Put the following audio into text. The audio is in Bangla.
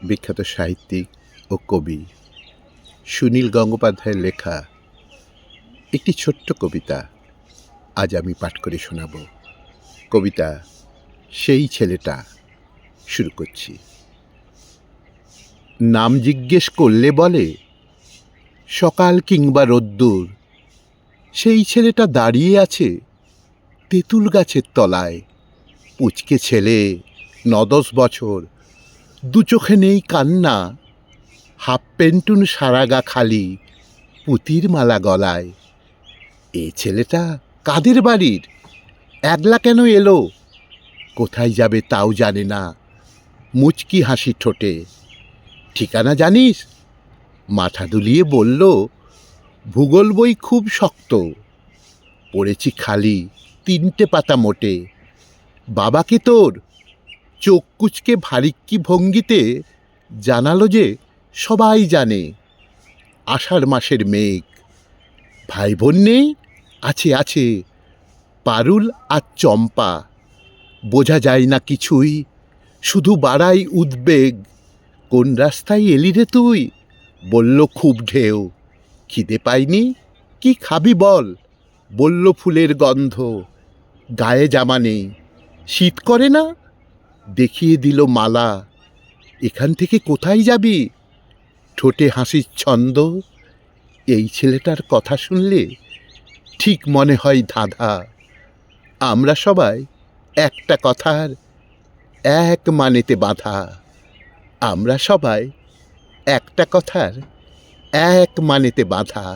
বিখ্যাত সাহিত্যিক ও কবি সুনীল গঙ্গোপাধ্যায়ের লেখা একটি ছোট্ট কবিতা আজ আমি পাঠ করে শোনাব। কবিতা সেই ছেলেটা। শুরু করছি। নাম জিজ্ঞেস করলে বলে সকাল কিংবা রোদ্দুর, সেই ছেলেটা দাঁড়িয়ে আছে তেঁতুল গাছের তলায়। পুচকে ছেলে, 9-10 বছর, দু চোখে নেই কান্না, হাফ পেন্টুন সারাগা খালি, পুতির মালা গলায়। এ ছেলেটা কাদের বাড়ির, একলা কেন এলো, কোথায় যাবে তাও জানে না, মুচকি হাসি ঠোঁটে। ঠিকানা জানিস? মাথা দুলিয়ে বলল, ভূগোল বই খুব শক্ত, পড়েছি খালি 3টে পাতা মোটে। বাবাকে তোর? চোখ কুচকে ভারিক্কি ভঙ্গিতে জানালো যে সবাই জানে। আষাঢ় মাসের মেঘ। ভাই বোন নেই? আছে আছে, পারুল আর চম্পা। বোঝা যায় না কিছুই, শুধু বাড়াই উদ্বেগ। কোন রাস্তায় এলি রে তুই? বলল খুব ঢেউ। খিদে পাইনি? কি খাবি বল? বলল ফুলের গন্ধ। গায়ে জামা নেই, শীত করে না? দেখিয়ে দিল মালা। এখান থেকে কোথায় যাবি? ঠোঁটে হাসির ছন্দ। এই ছেলেটার কথা শুনলে ঠিক মনে হয় ধাঁধা। আমরা সবাই একটা কথার এক মানেতে বাঁধা। আমরা সবাই একটা কথার এক মানেতে বাঁধা।